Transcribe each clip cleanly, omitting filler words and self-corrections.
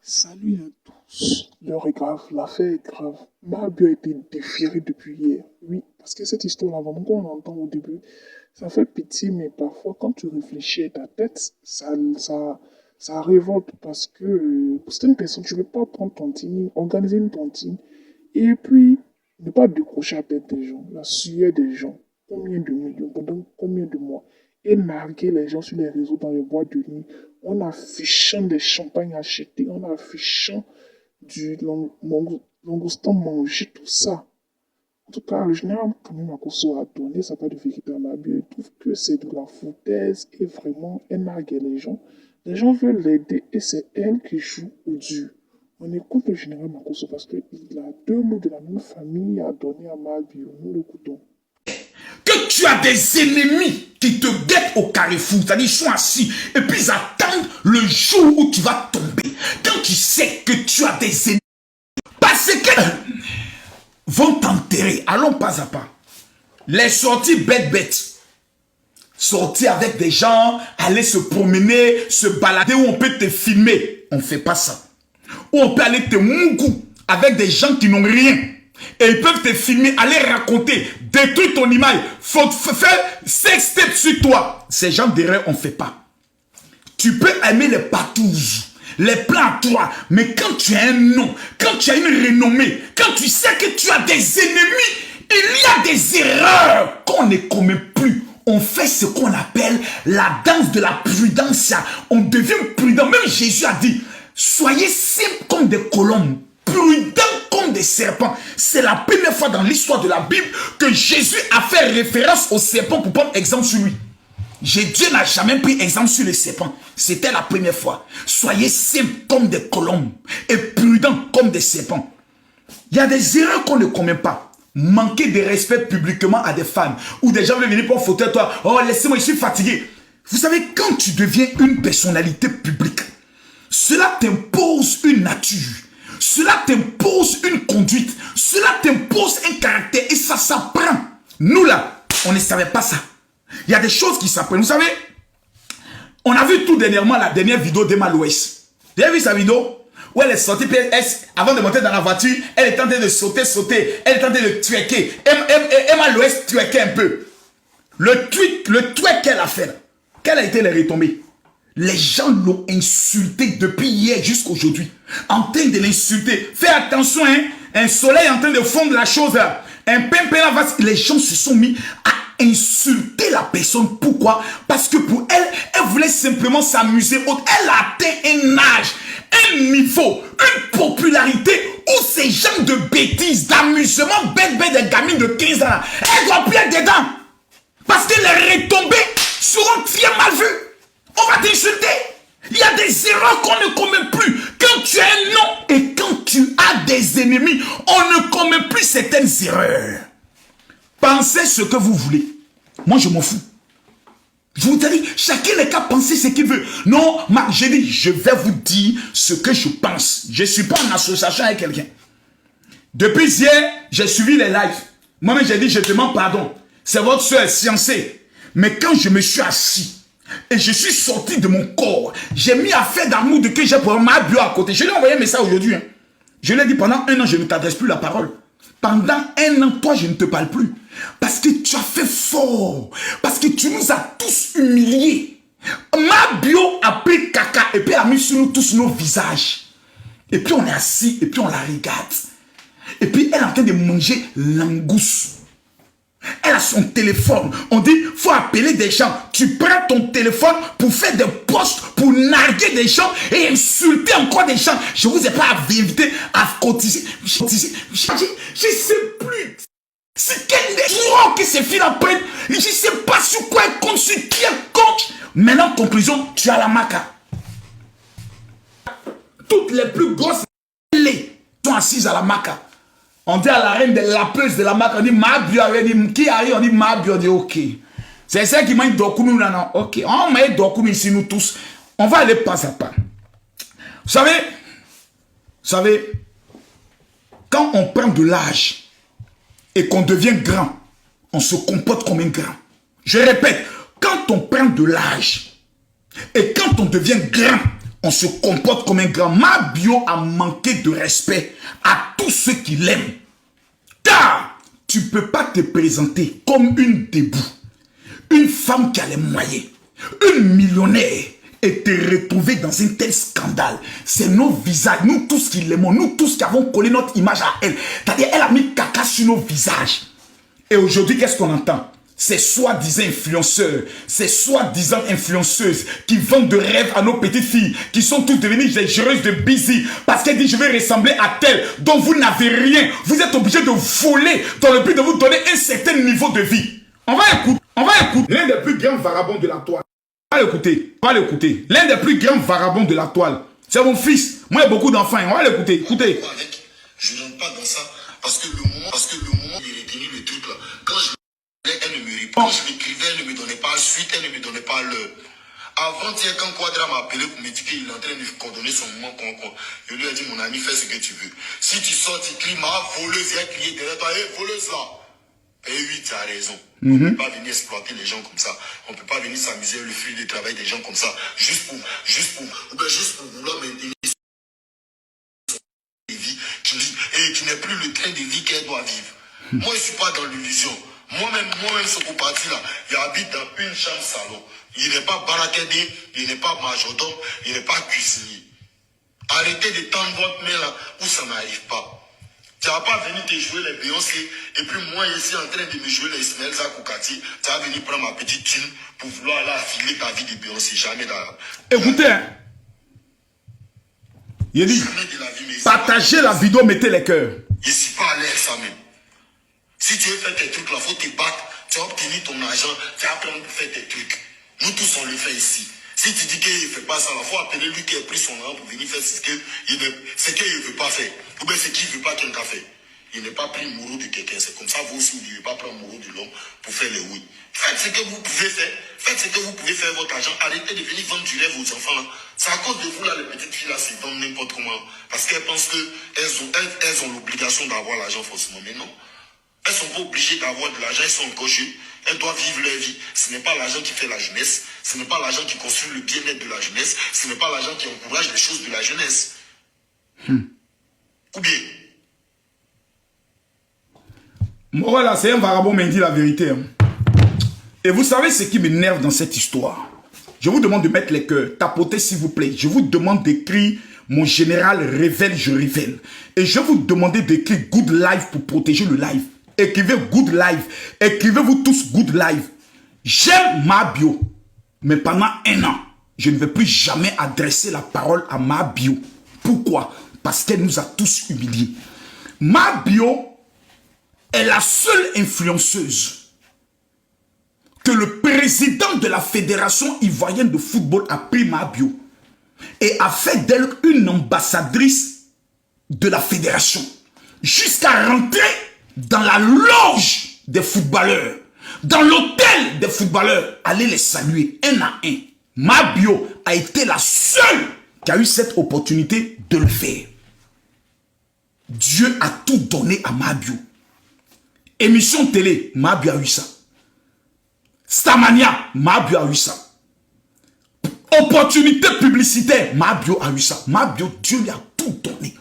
Salut à tous. L'heure est grave, l'affaire est grave. Mabio a été déféré depuis hier. Oui, parce que cette histoire-là, vraiment, qu'on entend au début, ça fait pitié, mais parfois, quand tu réfléchis à ta tête, ça révolte parce que pour certaines personnes, tu ne peux pas prendre ton team, organiser une tontine, et puis ne pas décrocher la tête des gens, la sueur des gens. Combien de millions, pendant combien de mois? Et narguer les gens sur les réseaux dans les boîtes de nuit, en affichant des champagnes achetés, en affichant du langoustan mangé, tout ça. En tout cas, le général Kamil Makosso a donné sa part de vérité à Mabio. Il trouve que c'est de la foutaise et vraiment, elle nargue les gens. Les gens veulent l'aider et c'est elle qui joue au dur. On écoute le général Makosso parce qu'il a deux mots de la même famille à donner à Mabio. Nous l'écoutons. Que tu as des ennemis qui te guettent au carrefour, c'est-à-dire ils sont assis et puis ils attendent le jour où tu vas tomber. Quand tu sais que tu as des ennemis, parce qu'ils vont t'enterrer, allons pas à pas. Les sorties bêtes, sortir avec des gens, aller se promener, se balader où on peut te filmer, on ne fait pas ça. Ou on peut aller te mougou avec des gens qui n'ont rien. Et ils peuvent te filmer, aller raconter, détruire ton image, faire sextape sur toi. Ces gens derrière, on ne fait pas. Tu peux aimer les patouses, les plans à toi, mais quand tu as un nom, quand tu as une renommée, quand tu sais que tu as des ennemis, il y a des erreurs qu'on ne commet plus. On fait ce qu'on appelle la danse de la prudence. On devient prudent. Même Jésus a dit, soyez simples comme des colombes, prudents comme des serpents. C'est la première fois dans l'histoire de la Bible que Jésus a fait référence aux serpents pour prendre exemple sur lui. Dieu n'a jamais pris exemple sur les serpents. C'était la première fois. Soyez simples comme des colombes et prudents comme des serpents. Il y a des erreurs qu'on ne commet pas. Manquer de respect publiquement à des femmes ou des gens veulent venir pour fauteuil toi. Oh, laissez-moi, je suis fatigué. Vous savez, quand tu deviens une personnalité publique, cela t'impose une nature. Cela t'impose une conduite. Cela t'impose un caractère. Et ça s'apprend. Nous là, on ne savait pas ça. Il y a des choses qui s'apprennent. Vous savez, on a vu tout dernièrement la dernière vidéo d'Emma Louès. Vous avez vu sa vidéo? Où elle est sortie, puis avant de monter dans la voiture, elle est en train de sauter. Elle est en train de twerker. Emma Louès twerkait un peu. Le twerk qu'elle a fait, quelle a été la retombée? Les gens l'ont insulté depuis hier jusqu'à aujourd'hui. En train de l'insulter. Fais attention, hein. Un soleil en train de fondre la chose. Un pimpin là, les gens se sont mis à insulter la personne. Pourquoi? Parce que pour elle, elle voulait simplement s'amuser. Elle a atteint un âge, un niveau, une popularité où ces gens de bêtises, d'amusement, bête des gamines de 15 ans, elle doit plus être dedans. Parce que les retombées seront très mal vues. On va t'insulter. Il y a des erreurs qu'on ne commet plus. Quand tu as un nom et quand tu as des ennemis, on ne commet plus certaines erreurs. Pensez ce que vous voulez. Moi, je m'en fous. Je vous dis, chacun n'est qu'à penser ce qu'il veut. Non, j'ai dit, je vais vous dire ce que je pense. Je ne suis pas en association avec quelqu'un. Depuis hier, j'ai suivi les lives. Moi-même, j'ai dit, je demande pardon. C'est votre soeur sciencée. Mais quand je me suis assis, et je suis sorti de mon corps. J'ai mis affaire d'amour de que j'ai pour ma bio à côté. Je lui ai envoyé un message aujourd'hui. Hein. Je lui ai dit pendant un an, je ne t'adresse plus la parole. Pendant un an, toi, je ne te parle plus. Parce que tu as fait fort. Parce que tu nous as tous humiliés. Ma bio a pris caca et puis a mis sur nous tous nos visages. Et puis on est assis et puis on la regarde. Et puis elle est en train de manger langouste. Elle a son téléphone. On dit, il faut appeler des gens. Tu prends ton téléphone pour faire des posts, pour narguer des gens et insulter encore des gens. Je ne vous ai pas invité à cotiser. Je ne sais plus. C'est quel droit que ces filles apprennent. Je ne sais pas sur quoi elle compte, sur qui elle compte. Maintenant, conclusion, tu as la maca. Toutes les plus grosses sont assises à la maca. On dit à la reine de la peuse de la marque, on dit Mabio, qui arrive, on dit Mabio, on dit ok. C'est ça qui m'a dit Dokunu, non, ok. On m'a dit Dokunu ici, nous tous. On va aller pas à pas. Vous savez, quand on prend de l'âge et qu'on devient grand, on se comporte comme un grand. Je répète, quand on prend de l'âge et quand on devient grand, on se comporte comme un grand. Mabio a manqué de respect à tous ceux qui l'aiment. Car tu ne peux pas te présenter comme une debout, une femme qui a les moyens, une millionnaire, et te retrouver dans un tel scandale. C'est nos visages, nous tous qui l'aimons, nous tous qui avons collé notre image à elle. C'est-à-dire, elle a mis caca sur nos visages. Et aujourd'hui, qu'est-ce qu'on entend? Ces soi-disant influenceurs, ces soi-disant influenceuses qui vendent de rêves à nos petites filles, qui sont toutes devenues des géreuses de busy, parce qu'elles disent je vais ressembler à telle, dont vous n'avez rien. Vous êtes obligés de voler dans le but de vous donner un certain niveau de vie. On va écouter l'un des plus grands vagabonds de la toile. On va l'écouter. L'un des plus grands vagabonds de la toile. C'est mon fils. Moi, il y a beaucoup d'enfants. On va l'écouter. Écoutez. Je n'entre pas dans ça parce que le moment de retenir le truc là, quand je elle ne me répond. Quand je l'écrivais, elle ne me donnait pas suite, elle ne me donnait pas l'heure. Avant-hier, quand Quadra m'a appelé pour me dire qu'il est en train de coordonner son moment, je lui ai dit, mon ami, fais ce que tu veux. Si tu sors, tu cries, ma voleuse, il y a crié derrière toi, hé, voleuse là. Et oui, tu as raison. On ne peut pas venir exploiter les gens comme ça. On ne peut pas venir s'amuser le fruit du travail des gens comme ça. Juste pour vouloir maintenir des vies qui n'est plus le train de vie qu'elle doit vivre. Moi, je ne suis pas dans l'illusion. Moi-même, ce qu'on parti là, il habite dans une chambre salon. Il n'est pas baraquedé, il n'est pas majordome, il n'est pas cuisinier. Arrêtez de tendre votre main là où ça n'arrive pas. Tu vas pas venir te jouer les Beyoncé et puis moi ici en train de me jouer les Ismaël Zakoukati. Tu vas venir prendre ma petite thune pour vouloir aller affiler ta vie de Beyoncé. Jamais dans... Écoutez, il dit, partagez la vidéo, mettez les cœurs. Je ne suis pas à l'aise ça même. Si tu veux faire tes trucs là, il faut te battre. Tu vas obtenir ton argent, tu vas apprendre à faire tes trucs. Nous tous on le fait ici. Si tu dis qu'il ne fait pas ça, il faut appeler lui qui a pris son argent pour venir faire ce qu'il ne veut pas faire. Ou bien ce qu'il ne veut pas quelqu'un fait. Il n'est pas pris le mourou de quelqu'un. C'est comme ça, vous aussi, vous ne devez pas prendre le mourou de l'homme pour faire les oui. Faites ce que vous pouvez faire. Faites ce que vous pouvez faire votre argent. Arrêtez de venir vendre du rêve aux enfants là. C'est à cause de vous là, les petites filles là, se vendent n'importe comment. Parce qu'elles pensent qu'elles ont l'obligation d'avoir l'argent forcément. Mais non. Elles ne sont pas obligées d'avoir de l'argent, elles sont encore jeunes. Elles doivent vivre leur vie. Ce n'est pas l'argent qui fait la jeunesse. Ce n'est pas l'argent qui construit le bien-être de la jeunesse. Ce n'est pas l'argent qui encourage les choses de la jeunesse. Ou bien. Voilà, c'est un vagabond, mais il dit la vérité. Hein. Et vous savez ce qui m'énerve dans cette histoire? Je vous demande de mettre les cœurs. Tapotez s'il vous plaît. Je vous demande d'écrire mon général révèle, je révèle. Et je vous demande d'écrire good life pour protéger le live. Écrivez good life. Écrivez-vous tous good life. J'aime Mabio. Mais pendant un an, je ne vais plus jamais adresser la parole à Mabio. Pourquoi? Parce qu'elle nous a tous humiliés. Mabio est la seule influenceuse que le président de la Fédération ivoirienne de football a pris Mabio et a fait d'elle une ambassadrice de la fédération jusqu'à rentrer dans la loge des footballeurs, dans l'hôtel des footballeurs, aller les saluer un à un. Mabio a été la seule qui a eu cette opportunité de le faire. Dieu a tout donné à Mabio. Émission télé, Mabio a eu ça. Starmania, Mabio a eu ça. Opportunité publicitaire, Mabio a eu ça. Mabio, Dieu lui a tout donné.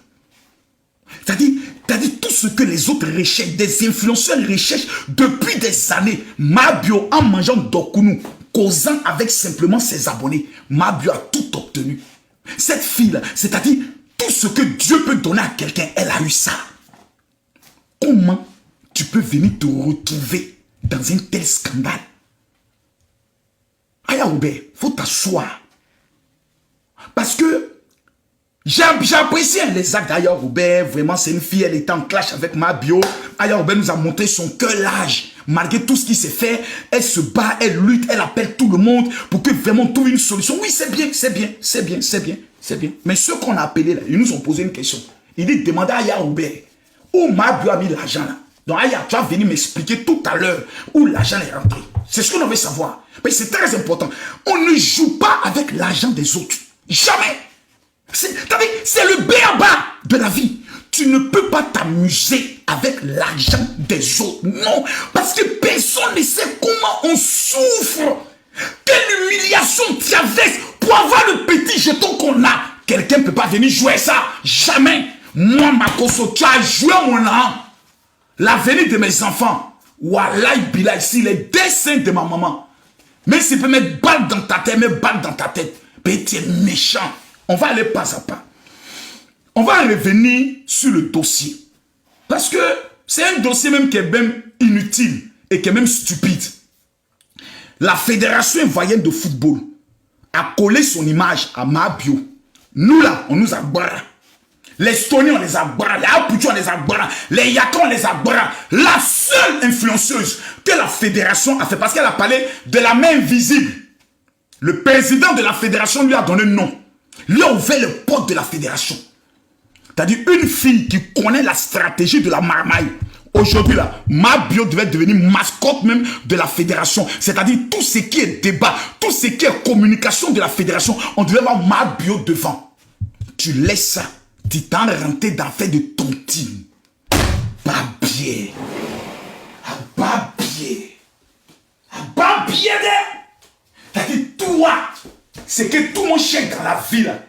C'est-à-dire tout ce que les autres recherchent, des influenceurs recherchent depuis des années. Mabio, en mangeant Dokunu, causant avec simplement ses abonnés, Mabio a tout obtenu. Cette fille-là, c'est-à-dire tout ce que Dieu peut donner à quelqu'un, elle a eu ça. Comment tu peux venir te retrouver dans un tel scandale? Aya Robert, il faut t'asseoir. Parce que j'apprécie les actes d'Aya Robert. Vraiment, c'est une fille, elle était en clash avec Mabio. Aya Robert nous a montré son cœur large. Malgré tout ce qui s'est fait, elle se bat, elle lutte, elle appelle tout le monde pour que vraiment on trouve une solution. Oui, c'est bien, c'est bien, c'est bien, c'est bien, c'est bien. Mais ceux qu'on a appelés là, ils nous ont posé une question. Ils disent, demandez à Aya Robert où Mabio a mis l'argent là. Donc Aya, tu vas venir m'expliquer tout à l'heure où l'argent est rentré. C'est ce qu'on veut savoir. Mais c'est très important. On ne joue pas avec l'argent des autres. Jamais. C'est le b.a.-ba de la vie. Tu ne peux pas t'amuser avec l'argent des autres. Non. Parce que personne ne sait comment on souffre. Quelle Humiliation, tiavesse, pour avoir le petit jeton qu'on a. Quelqu'un ne peut pas venir jouer ça. Jamais. Moi, Makosso, tu as joué mon âme. L'avenir de mes enfants. Wallahi Billah, ici, les dessins de ma maman. Mais s'il peut mettre balle dans ta tête, mettre balle dans ta tête. Mais tu es méchant. On va aller pas à pas. On va revenir sur le dossier. Parce que c'est un dossier même qui est même inutile et qui est même stupide. La Fédération ivoirienne de football a collé son image à Mabio. Nous là, on nous a barré. Les Estoniens, on les a barré. Les Apuchus, on les a barré. Les Yakans, on les a barré. La seule influenceuse que la Fédération a fait, parce qu'elle a parlé de la main invisible. Le président de la Fédération lui a donné le nom. Lui a ouvert le porte de la Fédération. C'est-à-dire une fille qui connaît la stratégie de la marmaille. Aujourd'hui, là, Mabio devait devenir mascotte même de la fédération. C'est-à-dire tout ce qui est débat, tout ce qui est communication de la fédération, on devait avoir Mabio devant. Tu laisses ça, tu t'en rentré dans fait de tontine. Babier. Babier. Babier. C'est-à-dire toi, c'est que tout mon chien dans la vie, là,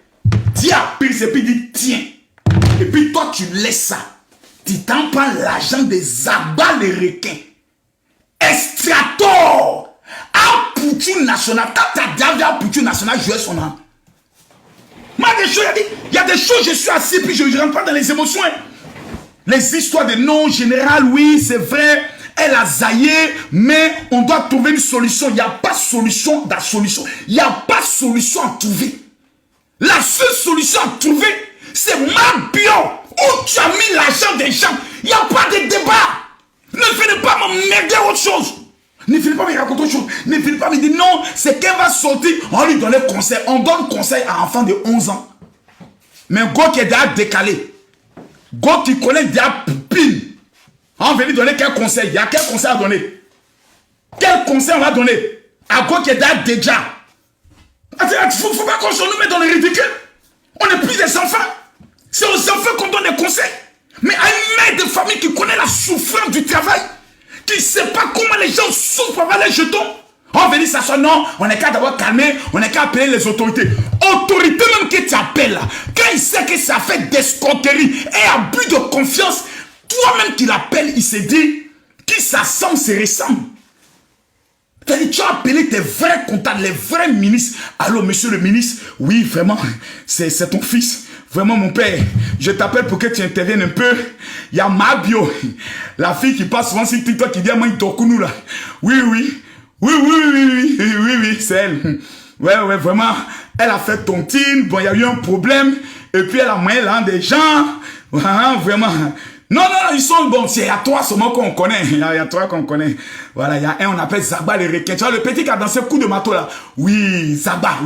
dis à pire, et puis dit tiens. Et puis toi, tu laisses ça. Tu t'en prends l'argent des abats les requins. Estrator. Apuchus national. Quand tu as déjà vu Apuchus national jouer son âme. Moi, il y a des choses, je suis assis, puis je ne rentre pas dans les émotions. Hein. Les histoires de non général, oui, c'est vrai. Elle a zaillé, mais on doit trouver une solution. Il n'y a pas de solution dans la solution. Il n'y a pas de solution à trouver. La seule solution à trouver, c'est Mabio. Où tu as mis l'argent des gens. Il n'y a pas de débat. Ne venez pas m'emmerder autre chose. Ne venez pas me raconter autre chose. Ne venez pas me dire non, c'est qu'elle va sortir. On lui donne conseil. On donne conseil à un enfant de 11 ans. Mais Go qui est déjà décalé. Go qui connaît déjà pile. On va lui donner quel conseil? Il y a quel conseil à donner? Quel conseil on va donner? À Go qui est déjà. Il ne faut pas qu'on se nous mette dans le ridicule. On n'est plus des enfants. C'est aux enfants qu'on donne des conseils. Mais à une mère de famille qui connaît la souffrance du travail, qui ne sait pas comment les gens souffrent avant les jetons, on va dire ça, non, on n'est qu'à d'abord calmer, on n'est qu'à appeler les autorités. Autorités même que tu appelles là, quand il sait que ça fait d'escroquerie et abus de confiance, toi-même qui l'appelles, il se dit, qui s'assemble se ressemble. Tu as appelé tes vrais contacts, les vrais ministres. Allô, monsieur le ministre, oui, vraiment, c'est ton fils. Vraiment, mon père, je t'appelle pour que tu interviennes un peu. Il y a Mabio, la fille qui passe souvent sur TikTok qui dit à moi, il là. Oui, c'est elle. Ouais, vraiment, elle a fait tontine. Bon, il y a eu un problème. Et puis, elle a moyen là des gens. Vraiment. Non, ils sont bons. Il y a trois seulement qu'on connaît. Il y a trois qu'on connaît. Voilà, il y a un, on appelle Zagba le requin. Tu vois, le petit qui a dansé coup de marteau là. Oui, Zagba.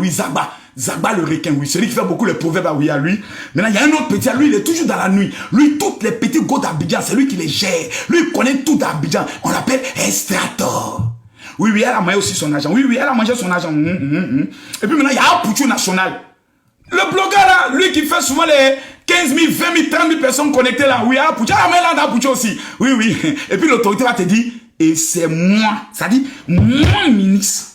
Zagba le requin, oui. Celui qui fait beaucoup les proverbes, oui, à lui. Maintenant, il y a un autre petit, lui, il est toujours dans la nuit. Lui, toutes les petits go d'Abidjan, c'est lui qui les gère. Lui, il connaît tout d'Abidjan. On l'appelle Estrator. Oui, elle a mangé aussi son argent. Oui, elle a mangé son argent. Et puis maintenant, il y a Apuchus national. Le blogueur là, lui qui fait souvent les 15 000, 20 000, 30 000 personnes connectées là. Oui, Apuchus. Ah, mais là, Apuchus aussi. Oui. Et puis l'autorité va te dire, et c'est moi. Ça dit, moi, ministre,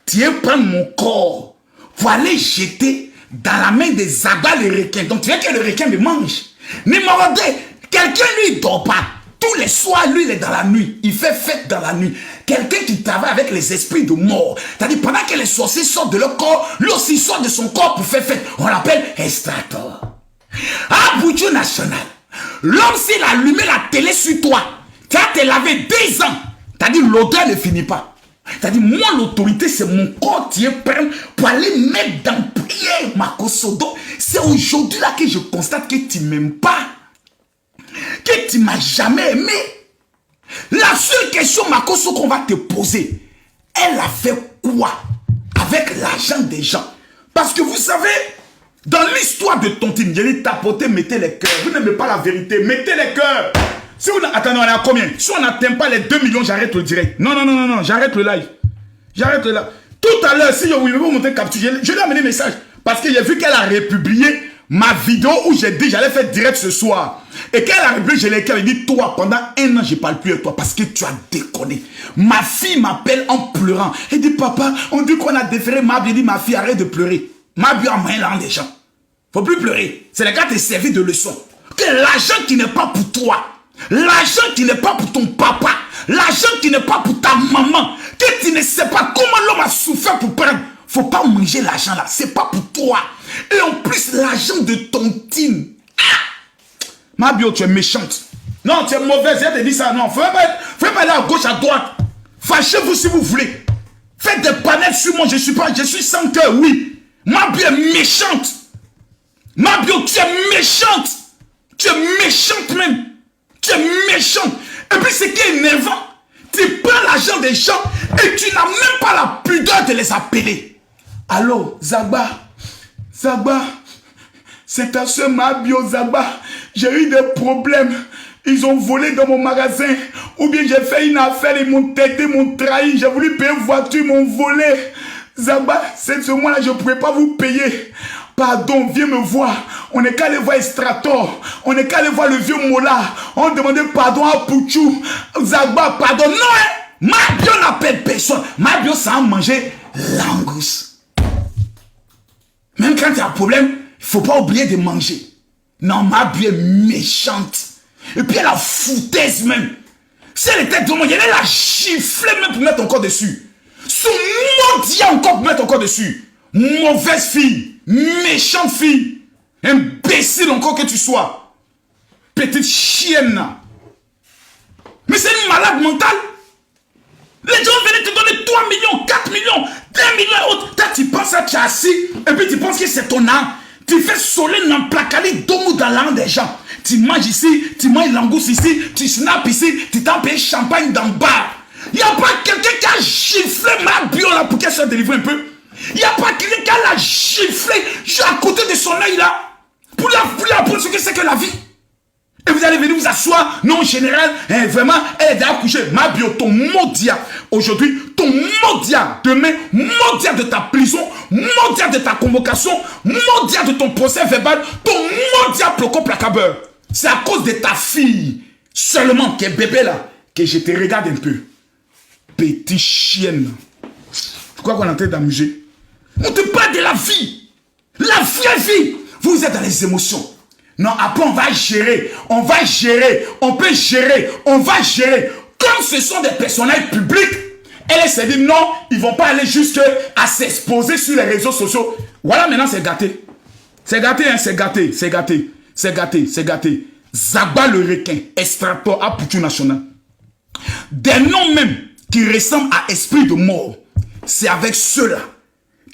tu es prendre mon corps pour aller jeter dans la main des Zagba les requins. Donc tu veux que le requin me mange. Numéro 2, quelqu'un lui dort pas. Tous les soirs, lui, il est dans la nuit. Il fait fête dans la nuit. Quelqu'un qui travaille avec les esprits de mort. C'est-à-dire, pendant que les sorciers sortent de leur corps, lui aussi sort de son corps pour faire fête. On l'appelle Estrator. Apuchus national. L'homme, s'il a allumé la télé sur toi, tu as te lavé 10 ans. C'est-à-dire, l'odeur ne finit pas. C'est-à-dire, moi, l'autorité, c'est mon corps qui est prêt pour aller mettre dans prière, Makosodo. C'est aujourd'hui là que je constate que tu ne m'aimes pas. Que tu ne m'as jamais aimé. La seule question, Makoso, qu'on va te poser, elle a fait quoi avec l'argent des gens? Parce que vous savez, dans l'histoire de Tontine, j'ai dit tapoter, mettez les cœurs. Vous n'aimez pas la vérité, mettez les cœurs. Si vous attendez, on est à combien? Si on n'atteint pas les 2 millions, j'arrête le direct. Non, j'arrête le live. J'arrête le live. Tout à l'heure, si je vais vous montrer capture, je lui ai amené un message. Parce que j'ai vu qu'elle a republié Ma vidéo où j'ai dit j'allais faire direct ce soir. Et quand elle a arrivé, je l'ai écrit, elle dit, toi, pendant 1 an, je ne parle plus avec toi parce que tu as déconné. Ma fille m'appelle en pleurant. Elle dit, papa, on dit qu'on a déféré Mabio. Elle dit, ma fille, arrête de pleurer. Mabio a moyen l'argent des gens. Faut plus pleurer. C'est le gars qui t'a servi de leçon. Que l'argent qui n'est pas pour toi, l'argent qui n'est pas pour ton papa, l'argent qui n'est pas pour ta maman, que tu ne sais pas comment l'homme a souffert pour prendre. Faut pas manger l'argent là, c'est pas pour toi. Et en plus, l'argent de ton team. Ah! Mabio, tu es méchante. Non, tu es mauvaise, elle te dit ça. Non, faut pas aller à gauche, à droite. Fâchez-vous si vous voulez. Faites des panels sur moi, je suis sans cœur, oui. Mabio est méchante. Mabio, tu es méchante. Tu es méchante même. Tu es méchante. Et puis, ce qui est énervant, tu prends l'argent des gens et tu n'as même pas la pudeur de les appeler. Allô, Zagba, c'est ta soeur Mabio, Zagba. J'ai eu des problèmes. Ils ont volé dans mon magasin. Ou bien j'ai fait une affaire, ils m'ont têté, ils m'ont trahi. J'ai voulu payer une voiture, ils m'ont volé. Zagba, ce mois-là, je ne pouvais pas vous payer. Pardon, viens me voir. On n'est qu'à aller voir Estrator. On n'est qu'à aller voir le vieux Mola. On demandait pardon à Pouchou. Zagba, pardon. Non, hein? Mabio n'appelle personne. Mabio, ça a mangé l'angus. Même quand tu as un problème, il ne faut pas oublier de manger. Non, Mabio est méchante. Et puis elle a foutaise même. Si elle était vraiment, elle a giflé même pour mettre encore dessus. Son maudit encore pour mettre encore dessus. Mauvaise fille. Méchante fille. Imbécile encore que tu sois. Petite chienne. Mais c'est une malade mentale. Les gens venaient te donner 3 millions, 4 millions, 1 million et autres. Toi, tu penses à tu es assis et puis tu penses que c'est ton âme. Tu fais soleil dans placali d'homme dans l'âme des gens. Tu manges ici, tu manges langouste ici, tu snaps ici, tu t'en payes champagne dans le bar. Il n'y a pas quelqu'un qui a giflé Mabio là pour qu'elle soit délivrée un peu. Il n'y a pas quelqu'un qui l'a giflé juste à côté de son œil là. Pour l'apprendre ce que c'est que la vie. Et vous allez venir vous asseoir. Non, général, hein, vraiment, elle est déjà couchée. Mabio, ton maudia. Aujourd'hui, ton maudia. Demain, maudia de ta prison. Maudia de ta convocation. Maudia de ton procès verbal. Ton maudia ploco placabeur. C'est à cause de ta fille seulement, qui est bébé là, que je te regarde un peu. Petite chienne. Tu crois qu'on est en train d'amuser? On te parle de la vie. La vraie vie. Vous êtes dans les émotions. Non, après on va gérer, on peut gérer, on va gérer. Comme ce sont des personnages publics, elle s'est dit non, ils ne vont pas aller jusqu'à s'exposer sur les réseaux sociaux. Voilà, maintenant c'est gâté. C'est gâté, hein, c'est gâté, c'est gâté, c'est gâté, c'est gâté. Zagba le requin, Estrator à Pouchou National. Des noms même qui ressemblent à esprit de mort, c'est avec ceux-là.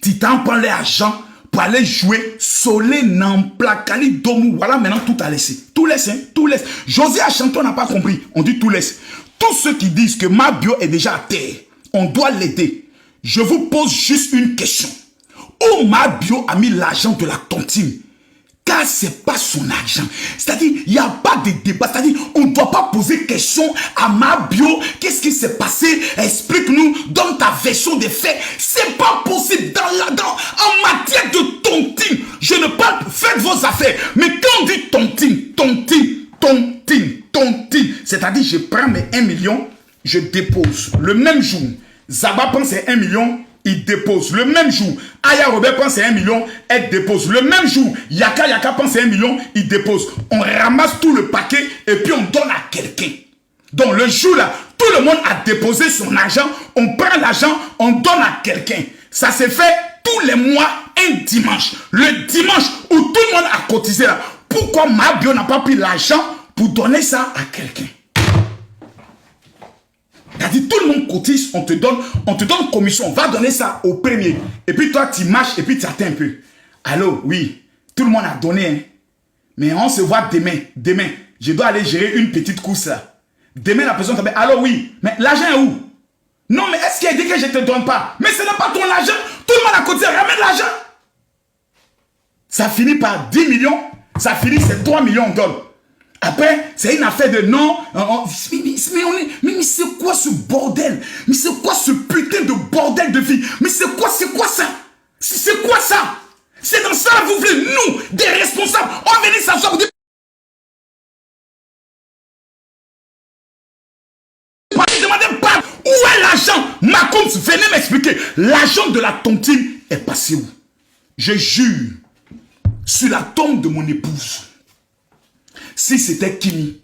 Tu t'en prends l'argent pour aller jouer Solé Namplakali Domou. Voilà, maintenant tout a laissé. Tout laisse, hein, tout laisse. José Achanton n'a pas compris. On dit tout laisse. Tous ceux qui disent que Mabio est déjà à terre, on doit l'aider. Je vous pose juste une question. Où Mabio a mis l'argent de la tontine? Car ce n'est pas son argent. C'est-à-dire, il n'y a pas de débat. C'est-à-dire, on ne doit pas poser question à Mabio. Qu'est-ce qui s'est passé? Explique-nous, donne ta version des faits. C'est pas possible en matière de tontine. Je ne parle pas, faites vos affaires. Mais quand on dit tontine, c'est-à-dire, je prends mes 1 million, je dépose. Le même jour, Zaba prend ses 1 million, il dépose. Le même jour, Aya Robert prend ses 1 million, elle dépose. Le même jour, Yaka prend ses 1 million, il dépose. On ramasse tout le paquet et puis on donne à quelqu'un. Donc le jour là, tout le monde a déposé son argent, on prend l'argent, on donne à quelqu'un. Ça s'est fait tous les mois, un dimanche. Le dimanche où tout le monde a cotisé là. Pourquoi Mabio n'a pas pris l'argent pour donner ça à quelqu'un? C'est-à-dire, tout le monde cotise, on te donne commission, on va donner ça au premier. Et puis toi, tu marches et puis tu attends un peu. Allô, oui, tout le monde a donné. Hein. Mais on se voit demain. Demain, je dois aller gérer une petite course là. Demain, la personne t'appelle. Allô, oui, mais l'argent est où? Non, mais est-ce qu'il a dit que je ne te donne pas? Mais ce n'est pas ton argent. Tout le monde a cotisé, ramène l'argent. Ça finit par 10 millions, ça finit, c'est 3 millions de dollars. Après, c'est une affaire de non. Mais c'est quoi ce bordel? Mais c'est quoi ce putain de bordel de vie? Mais c'est quoi ça? C'est quoi ça? C'est dans ça que vous voulez, nous, des responsables. On va venir s'asseoir pour dire... Demandez pas où est l'argent. Macomb, venez m'expliquer. L'argent de la tontine est passé où? Je jure, sur la tombe de mon épouse, si c'était Kimi,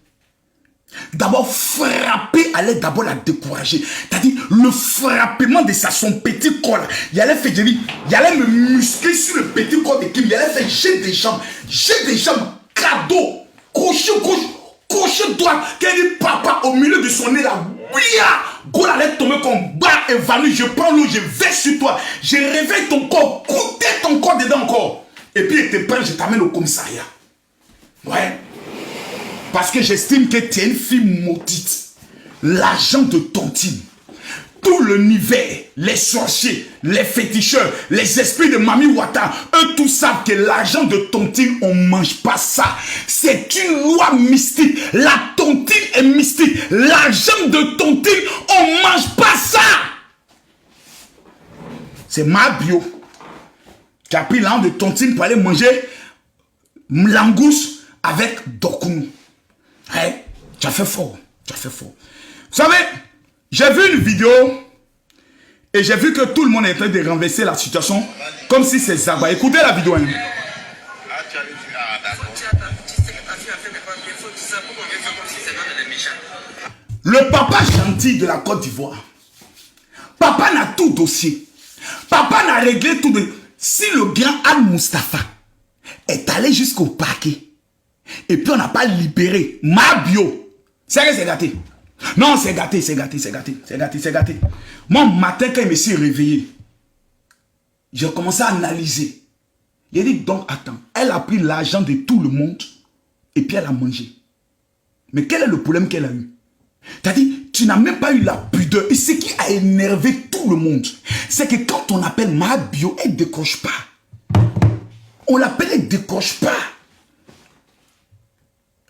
d'abord frapper allait d'abord la décourager. C'est-à-dire le frappement de son petit corps là, il allait faire il allait me muscler sur le petit corps de Kimi, il allait faire j'ai des jambes, cadeau, crochet gauche, crochet droite, qu'elle dit papa au milieu de son nez là, Gaulle allait tomber comme bas évanoui, je prends l'eau, je verse sur toi, je réveille ton corps, goûter ton corps dedans encore. Et puis il te prend, je t'amène au commissariat. Ouais. Parce que j'estime que tu es une fille maudite. L'argent de tontine. Tout l'univers, les sorciers, les féticheurs, les esprits de Mami Wata, eux tous savent que l'argent de tontine, on ne mange pas ça. C'est une loi mystique. La tontine est mystique. L'argent de tontine, on ne mange pas ça. C'est ma bio. Tu as pris l'argent de tontine pour aller manger langouste avec Dokunu. Hey, tu as fait fort. Tu as fait fort. Vous savez, j'ai vu une vidéo et j'ai vu que tout le monde est en train de renverser la situation comme si c'est Zagba. Écoutez la vidéo. Hein. Le papa gentil de la Côte d'Ivoire. Papa n'a tout dossier. Papa n'a réglé tout. Si le grand Al-Mustafa est allé jusqu'au parquet et puis on n'a pas libéré ma bio, c'est que c'est gâté. Non, c'est gâté, c'est gâté, c'est gâté, c'est gâté, c'est gâté. Moi, matin, quand je me suis réveillé, j'ai commencé à analyser. J'ai dit, donc, attends, elle a pris l'argent de tout le monde et puis elle a mangé. Mais quel est le problème qu'elle a eu? C'est-à-dire, tu n'as même pas eu la pudeur. Et ce qui a énervé tout le monde, c'est que quand on appelle ma bio, elle ne décroche pas. On l'appelle, elle ne décroche pas.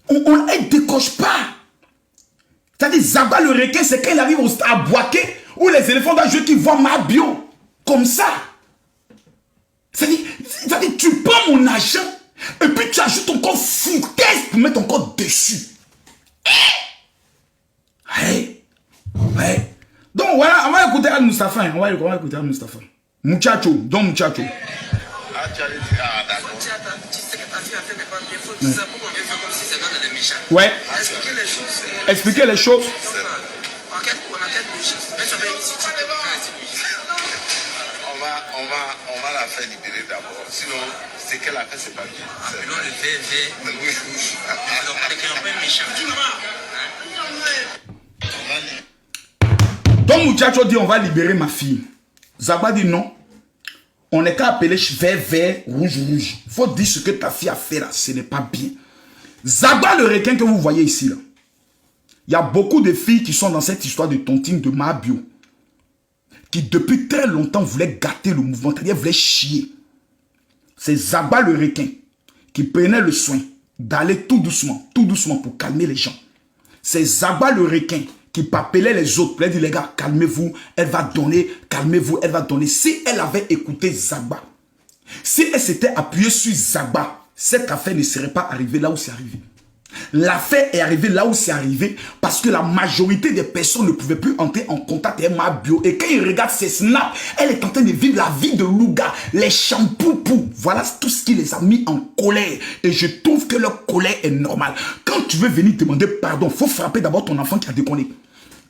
Elle ne décroche pas. C'est-à-dire, Zagba le requin, c'est quand il arrive à Boaké, où les éléphants doivent jouer qui voient ma bio. Comme ça. C'est-à-dire, tu prends mon argent, et puis tu ajoutes encore foutaise pour mettre encore dessus. Hey. Ouais. Donc voilà, on va écouter Al-Mustafa. On va écouter Al-Mustafa. Muchacho, donc Muchacho. Ouais. Expliquer les choses. On va la faire libérer d'abord. Sinon, c'est qu'elle a fait, c'est pas bien. Non, le Donc Muchacho dit on va libérer ma fille. Zagba dit non. On n'est qu'à appeler vert, rouge. Il faut dire ce que ta fille a fait là. Ce n'est pas bien. Zagba le requin que vous voyez ici là. Il y a beaucoup de filles qui sont dans cette histoire de tontine de ma bio. Qui depuis très longtemps voulaient gâter le mouvement. C'est-à-dire voulaient chier. C'est Zagba le requin qui prenait le soin d'aller tout doucement pour calmer les gens. C'est Zagba le requin qui papelait les autres. Elle dit les gars, calmez-vous, elle va donner, calmez-vous, elle va donner. Si elle avait écouté Zagba, si elle s'était appuyée sur Zagba, cette affaire ne serait pas arrivée là où c'est arrivé. L'affaire est arrivée là où c'est arrivé parce que la majorité des personnes ne pouvaient plus entrer en contact avec ma bio. Et quand ils regardent ces snaps, elle est en train de vivre la vie de Louga, les champoupous. Voilà tout ce qui les a mis en colère. Et je trouve que leur colère est normale. Quand tu veux venir demander pardon, il faut frapper d'abord ton enfant qui a déconné.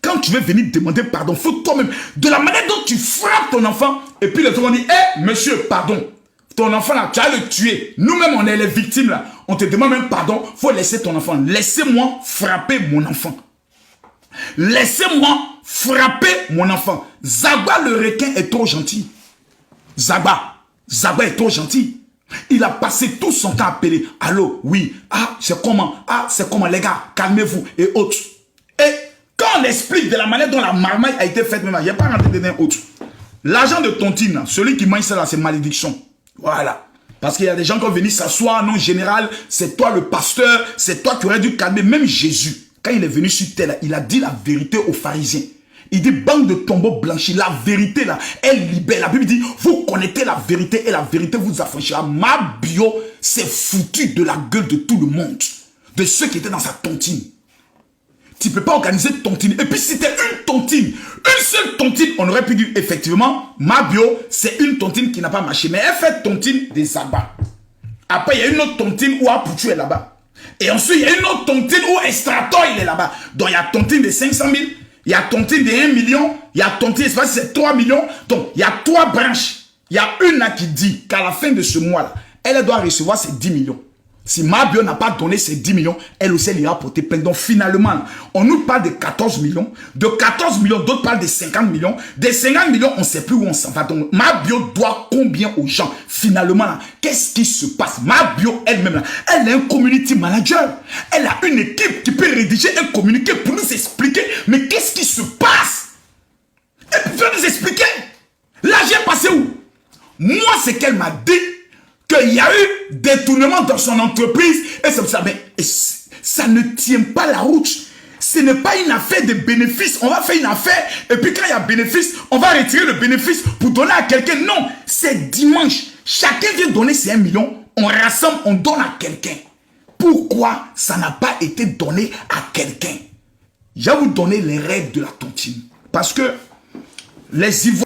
Quand tu veux venir demander pardon, il faut toi-même, de la manière dont tu frappes ton enfant, et puis les gens vont dire, hé, monsieur, pardon. Ton enfant là, tu as le tuer. Nous-mêmes, on est les victimes là. On te demande même pardon. Il faut laisser ton enfant. Laissez-moi frapper mon enfant. Laissez-moi frapper mon enfant. Zagba le requin est trop gentil. Zagba est trop gentil. Il a passé tout son temps à appeler. Allô, oui. Ah, c'est comment? Ah, c'est comment les gars? Calmez-vous et autres. Et quand on explique de la manière dont la marmaille a été faite, même, il n'y a pas rentré dedans autre. L'argent de tontine, celui qui mange ça là, c'est malédiction. Voilà. Parce qu'il y a des gens qui vont venir s'asseoir, non, général, c'est toi le pasteur, c'est toi qui aurais dû calmer. Même Jésus, quand il est venu sur terre, il a dit la vérité aux pharisiens. Il dit, banque de tombeaux blanchis, la vérité là, elle libère. La Bible dit, vous connaissez la vérité et la vérité vous affranchira. Ma bio s'est foutu de la gueule de tout le monde, de ceux qui étaient dans sa tontine. Tu ne peux pas organiser tontine. Et puis c'était une tontine, une seule tontine, on aurait pu dire effectivement, ma bio, c'est une tontine qui n'a pas marché. Mais elle fait tontine des abats. Après, il y a une autre tontine où Apoutu est là-bas. Et ensuite, il y a une autre tontine où Estrator il est là-bas. Donc il y a tontine de 500 000. Il y a tontine de 1 million, il y a tontine, je sais pas si c'est 3 millions. Donc, il y a 3 branches. Il y a une là qui dit qu'à la fin de ce mois-là, elle doit recevoir ses 10 millions. Si Mabio n'a pas donné ses 10 millions, elle aussi, elle ira porter plainte. Donc, finalement, on nous parle de 14 millions. De 14 millions, d'autres parlent de 50 millions. Des 50 millions, on ne sait plus où on s'en va. Donc, Mabio doit combien aux gens? Finalement, qu'est-ce qui se passe? Mabio elle-même, là, elle est un community manager. Elle a une équipe qui peut rédiger un communiqué pour nous expliquer. Mais qu'est-ce qui se passe? Elle peut nous expliquer. L'argent est passé où? Moi, c'est qu'elle m'a dit qu'il y a eu détournement dans son entreprise. Et c'est ça. Mais ça ne tient pas la route. Ce n'est pas une affaire de bénéfice. On va faire une affaire. Et puis quand il y a bénéfice, on va retirer le bénéfice pour donner à quelqu'un. Non, c'est dimanche. Chacun vient donner ses 1 million. On rassemble, on donne à quelqu'un. Pourquoi ça n'a pas été donné à quelqu'un? Je vais vous donner les règles de la tontine. Parce que les Ivoiriens